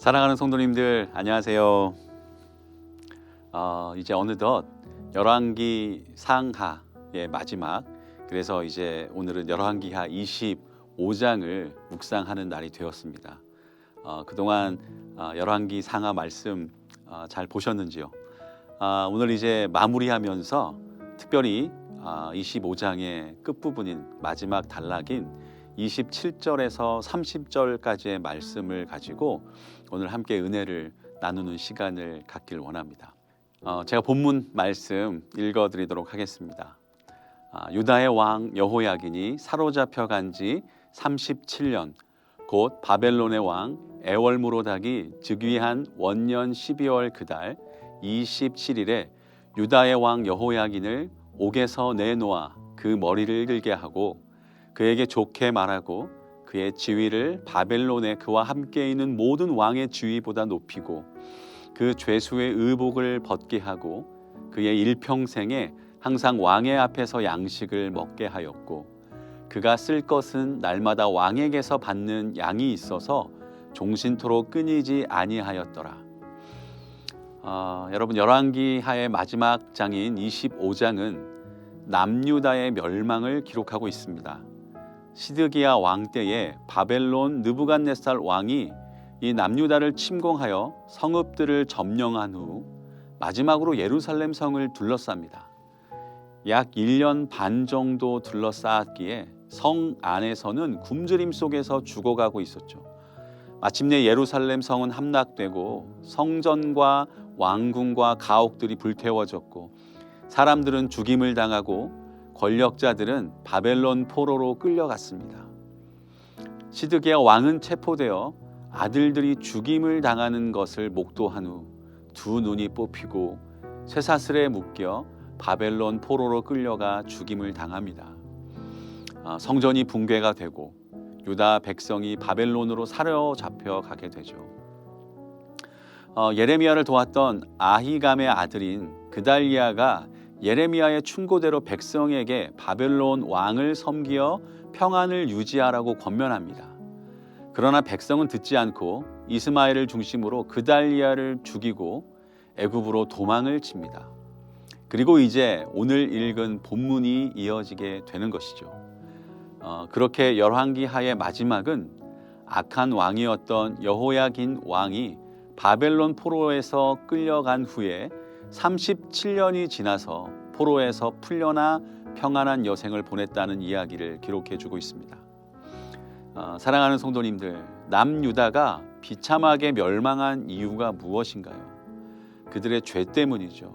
사랑하는 성도님들 안녕하세요. 이제 어느덧 열왕기 상하의 마지막, 그래서 이제 오늘은 열왕기하 25장을 묵상하는 날이 되었습니다. 그동안 열왕기 상하 말씀 잘 보셨는지요? 오늘 이제 마무리하면서 특별히 25장의 끝부분인 마지막 단락인 27절에서 30절까지의 말씀을 가지고 오늘 함께 은혜를 나누는 시간을 갖길 원합니다. 제가 본문 말씀 읽어드리도록 하겠습니다. 유다의 왕 여호야긴이 사로잡혀 간 지 37년, 곧 바벨론의 왕 에월무로닥이 즉위한 원년 12월 그달 27일에 유다의 왕 여호야긴을 옥에서 내놓아 그 머리를 들게 하고 그에게 좋게 말하고 그의 지위를 바벨론에 그와 함께 있는 모든 왕의 지위보다 높이고 그 죄수의 의복을 벗게 하고 그의 일평생에 항상 왕의 앞에서 양식을 먹게 하였고 그가 쓸 것은 날마다 왕에게서 받는 양이 있어서 종신토록 끊이지 아니하였더라. 여러분, 열왕기하의 마지막 장인 25장은 남유다의 멸망을 기록하고 있습니다. 시드기야 왕 때에 바벨론 느부갓네살 왕이 이 남유다를 침공하여 성읍들을 점령한 후 마지막으로 예루살렘 성을 둘러쌉니다. 약 1년 반 정도 둘러싸았기에 성 안에서는 굶주림 속에서 죽어가고 있었죠. 마침내 예루살렘 성은 함락되고 성전과 왕궁과 가옥들이 불태워졌고 사람들은 죽임을 당하고 권력자들은 바벨론 포로로 끌려갔습니다. 시드기야 왕은 체포되어 아들들이 죽임을 당하는 것을 목도한 후 두 눈이 뽑히고 쇠사슬에 묶여 바벨론 포로로 끌려가 죽임을 당합니다. 성전이 붕괴가 되고 유다 백성이 바벨론으로 사로잡혀 가게 되죠. 예레미야를 도왔던 아히감의 아들인 그달리야가 예레미야의 충고대로 백성에게 바벨론 왕을 섬기어 평안을 유지하라고 권면합니다. 그러나 백성은 듣지 않고 이스마엘을 중심으로 그달리야를 죽이고 애굽으로 도망을 칩니다. 그리고 이제 오늘 읽은 본문이 이어지게 되는 것이죠. 그렇게 열왕기하의 마지막은 악한 왕이었던 여호야긴 왕이 바벨론 포로에서 끌려간 후에 37년이 지나서 포로에서 풀려나 평안한 여생을 보냈다는 이야기를 기록해주고 있습니다. 사랑하는 성도님들, 남유다가 비참하게 멸망한 이유가 무엇인가요? 그들의 죄 때문이죠.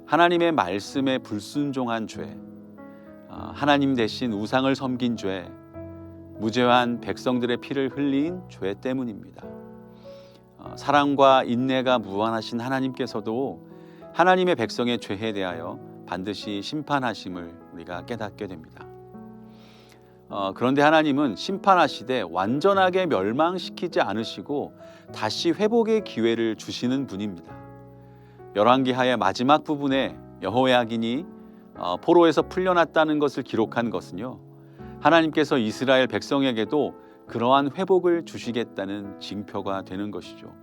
하나님의 말씀에 불순종한 죄, 하나님 대신 우상을 섬긴 죄, 무죄한 백성들의 피를 흘린 죄 때문입니다. 사랑과 인내가 무한하신 하나님께서도 하나님의 백성의 죄에 대하여 반드시 심판하심을 우리가 깨닫게 됩니다. 그런데 하나님은 심판하시되 완전하게 멸망시키지 않으시고 다시 회복의 기회를 주시는 분입니다. 열왕기하의 마지막 부분에 여호야긴이 포로에서 풀려났다는 것을 기록한 것은요, 하나님께서 이스라엘 백성에게도 그러한 회복을 주시겠다는 징표가 되는 것이죠.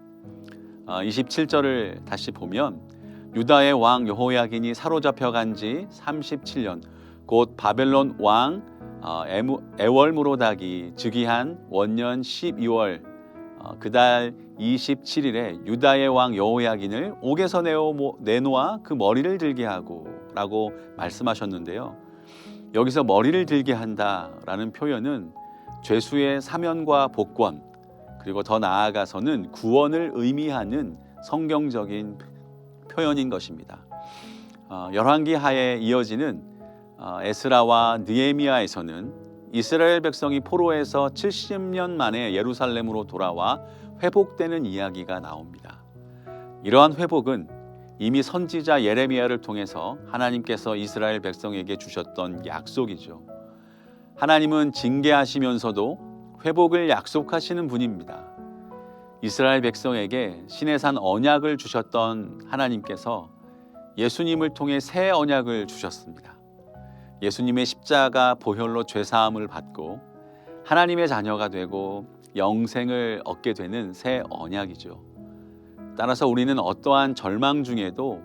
27절을 다시 보면 유다의 왕 여호야긴이 사로잡혀 간 지 37년, 곧 바벨론 왕 에월무로닥이 즉위한 원년 12월 그달 27일에 유다의 왕 여호야긴을 옥에서 내놓아 그 머리를 들게 하고 라고 말씀하셨는데요. 여기서 머리를 들게 한다라는 표현은 죄수의 사면과 복권, 그리고 더 나아가서는 구원을 의미하는 성경적인 표현인 것입니다. 열왕기하에 이어지는 에스라와 느헤미야에서는 이스라엘 백성이 포로에서 70년 만에 예루살렘으로 돌아와 회복되는 이야기가 나옵니다. 이러한 회복은 이미 선지자 예레미야를 통해서 하나님께서 이스라엘 백성에게 주셨던 약속이죠. 하나님은 징계하시면서도 회복을 약속하시는 분입니다. 이스라엘 백성에게 시내산 언약을 주셨던 하나님께서 예수님을 통해 새 언약을 주셨습니다. 예수님의 십자가 보혈로 죄사함을 받고 하나님의 자녀가 되고 영생을 얻게 되는 새 언약이죠. 따라서 우리는 어떠한 절망 중에도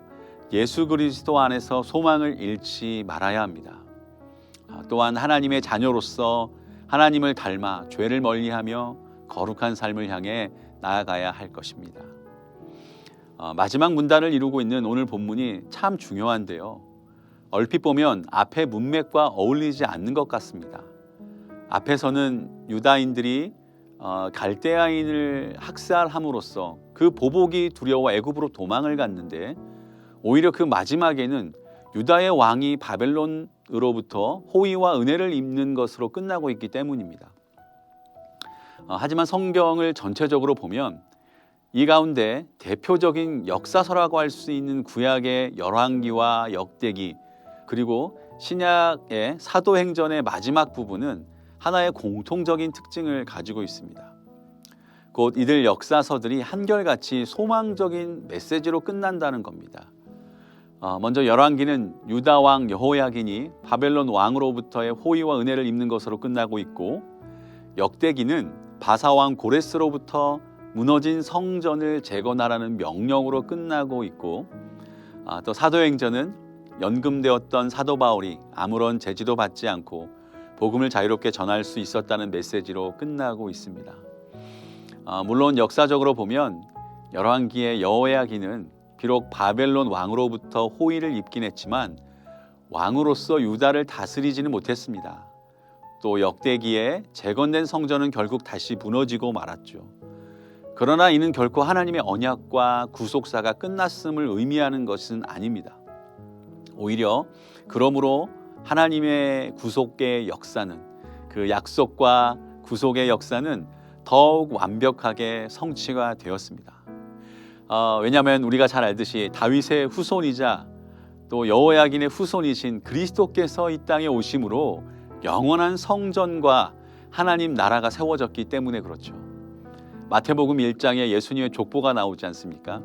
예수 그리스도 안에서 소망을 잃지 말아야 합니다. 또한 하나님의 자녀로서 하나님을 닮아 죄를 멀리하며 거룩한 삶을 향해 나아가야 할 것입니다. 마지막 문단을 이루고 있는 오늘 본문이 참 중요한데요. 얼핏 보면 앞의 문맥과 어울리지 않는 것 같습니다. 앞에서는 유다인들이 갈대아인을 학살함으로써 그 보복이 두려워 애굽으로 도망을 갔는데, 오히려 그 마지막에는 유다의 왕이 바벨론으로부터 호의와 은혜를 입는 것으로 끝나고 있기 때문입니다. 하지만 성경을 전체적으로 보면 이 가운데 대표적인 역사서라고 할 수 있는 구약의 열왕기와 역대기, 그리고 신약의 사도행전의 마지막 부분은 하나의 공통적인 특징을 가지고 있습니다. 곧 이들 역사서들이 한결같이 소망적인 메시지로 끝난다는 겁니다. 먼저 열왕기는 유다 왕 여호야긴이 바벨론 왕으로부터의 호의와 은혜를 입는 것으로 끝나고 있고, 역대기는 바사 왕 고레스로부터 무너진 성전을 재건하라는 명령으로 끝나고 있고, 또 사도행전은 연금되었던 사도 바울이 아무런 제지도 받지 않고 복음을 자유롭게 전할 수 있었다는 메시지로 끝나고 있습니다. 물론 역사적으로 보면 열왕기의 여호야긴은 비록 바벨론 왕으로부터 호의를 입긴 했지만 왕으로서 유다를 다스리지는 못했습니다. 또 역대기에 재건된 성전은 결국 다시 무너지고 말았죠. 그러나 이는 결코 하나님의 언약과 구속사가 끝났음을 의미하는 것은 아닙니다. 오히려 그러므로 하나님의 구속의 역사는, 그 약속과 구속의 역사는 더욱 완벽하게 성취가 되었습니다. 왜냐하면 우리가 잘 알듯이 다윗의 후손이자 또 여호야긴의 후손이신 그리스도께서 이 땅에 오심으로 영원한 성전과 하나님 나라가 세워졌기 때문에 그렇죠. 마태복음 1장에 예수님의 족보가 나오지 않습니까?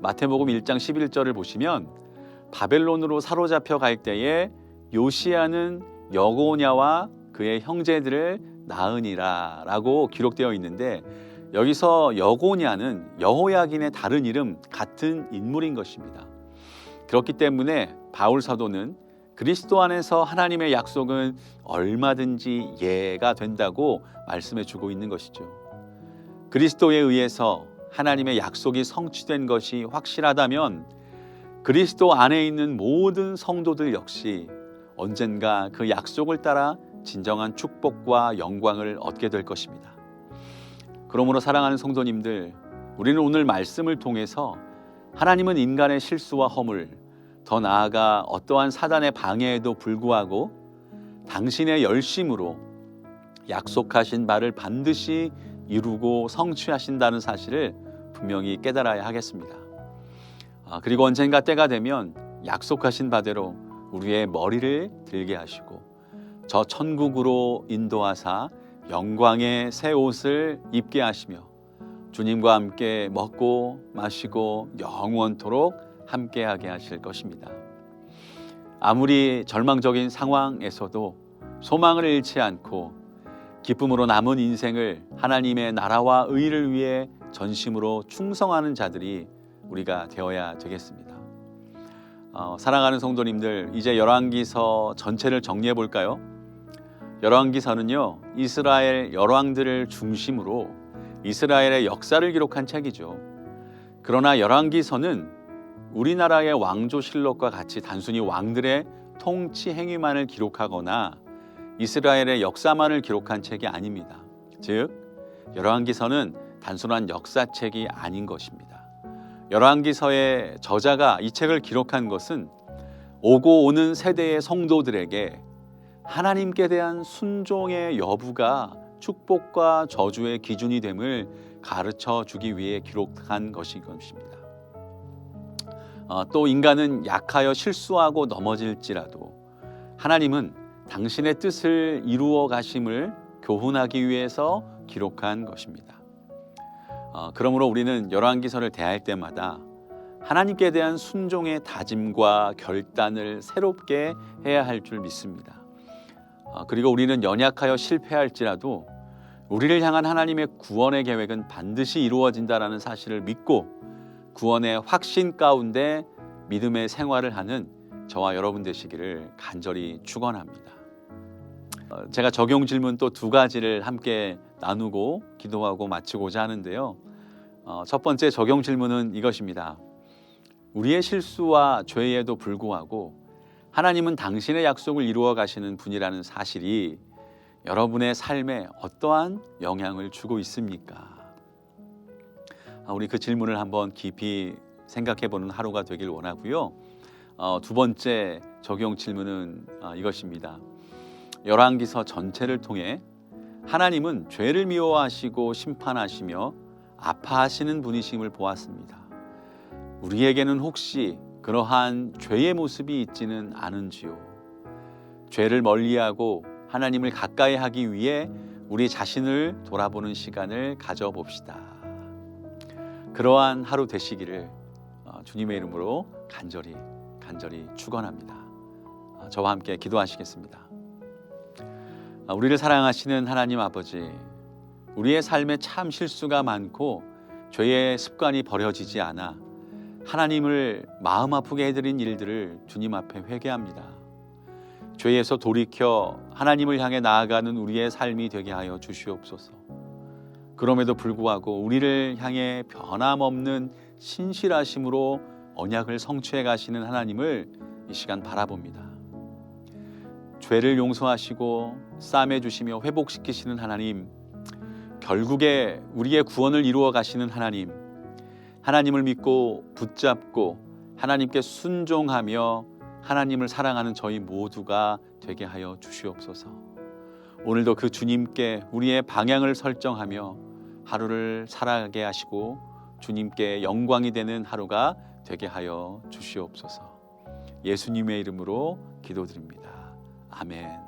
마태복음 1장 11절을 보시면 바벨론으로 사로잡혀 갈 때에 요시야는 여고냐와 그의 형제들을 낳으니라 라고 기록되어 있는데, 여기서 여고냐는 여호야긴의 다른 이름, 같은 인물인 것입니다. 그렇기 때문에 바울 사도는 그리스도 안에서 하나님의 약속은 얼마든지 예가 된다고 말씀해 주고 있는 것이죠. 그리스도에 의해서 하나님의 약속이 성취된 것이 확실하다면 그리스도 안에 있는 모든 성도들 역시 언젠가 그 약속을 따라 진정한 축복과 영광을 얻게 될 것입니다. 그러므로 사랑하는 성도님들, 우리는 오늘 말씀을 통해서 하나님은 인간의 실수와 허물, 더 나아가 어떠한 사단의 방해에도 불구하고 당신의 열심으로 약속하신 바를 반드시 이루고 성취하신다는 사실을 분명히 깨달아야 하겠습니다. 그리고 언젠가 때가 되면 약속하신 바대로 우리의 머리를 들게 하시고 저 천국으로 인도하사 영광의 새 옷을 입게 하시며 주님과 함께 먹고 마시고 영원토록 함께하게 하실 것입니다. 아무리 절망적인 상황에서도 소망을 잃지 않고 기쁨으로 남은 인생을 하나님의 나라와 의를 위해 전심으로 충성하는 자들이 우리가 되어야 되겠습니다. 사랑하는 성도님들, 이제 열왕기서 전체를 정리해 볼까요? 열왕기서는요, 이스라엘 열왕들을 중심으로 이스라엘의 역사를 기록한 책이죠. 그러나 열왕기서는 우리나라의 왕조실록과 같이 단순히 왕들의 통치 행위만을 기록하거나 이스라엘의 역사만을 기록한 책이 아닙니다. 즉, 열왕기서는 단순한 역사책이 아닌 것입니다. 열왕기서의 저자가 이 책을 기록한 것은 오고 오는 세대의 성도들에게 하나님께 대한 순종의 여부가 축복과 저주의 기준이 됨을 가르쳐 주기 위해 기록한 것인 것입니다. 또 인간은 약하여 실수하고 넘어질지라도 하나님은 당신의 뜻을 이루어 가심을 교훈하기 위해서 기록한 것입니다. 그러므로 우리는 열왕기서를 대할 때마다 하나님께 대한 순종의 다짐과 결단을 새롭게 해야 할 줄 믿습니다. 그리고 우리는 연약하여 실패할지라도 우리를 향한 하나님의 구원의 계획은 반드시 이루어진다라는 사실을 믿고 구원의 확신 가운데 믿음의 생활을 하는 저와 여러분 되시기를 간절히 축원합니다. 제가 적용 질문 또 두 가지를 함께 나누고 기도하고 마치고자 하는데요. 첫 번째 적용 질문은 이것입니다. 우리의 실수와 죄에도 불구하고 하나님은 당신의 약속을 이루어 가시는 분이라는 사실이 여러분의 삶에 어떠한 영향을 주고 있습니까? 우리 그 질문을 한번 깊이 생각해 보는 하루가 되길 원하고요. 두 번째 적용 질문은 이것입니다. 열왕기서 전체를 통해 하나님은 죄를 미워하시고 심판하시며 아파하시는 분이심을 보았습니다. 우리에게는 혹시 그러한 죄의 모습이 있지는 않은지요? 죄를 멀리하고 하나님을 가까이 하기 위해 우리 자신을 돌아보는 시간을 가져봅시다. 그러한 하루 되시기를 주님의 이름으로 간절히 축원합니다. 저와 함께 기도하시겠습니다. 우리를 사랑하시는 하나님 아버지, 우리의 삶에 참 실수가 많고 죄의 습관이 버려지지 않아 하나님을 마음 아프게 해드린 일들을 주님 앞에 회개합니다. 죄에서 돌이켜 하나님을 향해 나아가는 우리의 삶이 되게 하여 주시옵소서. 그럼에도 불구하고 우리를 향해 변함없는 신실하심으로 언약을 성취해 가시는 하나님을 이 시간 바라봅니다. 죄를 용서하시고 싸매 주시며 회복시키시는 하나님, 결국에 우리의 구원을 이루어 가시는 하나님, 하나님을 믿고 붙잡고 하나님께 순종하며 하나님을 사랑하는 저희 모두가 되게 하여 주시옵소서. 오늘도 그 주님께 우리의 방향을 설정하며 하루를 살아가게 하시고 주님께 영광이 되는 하루가 되게 하여 주시옵소서. 예수님의 이름으로 기도드립니다. 아멘.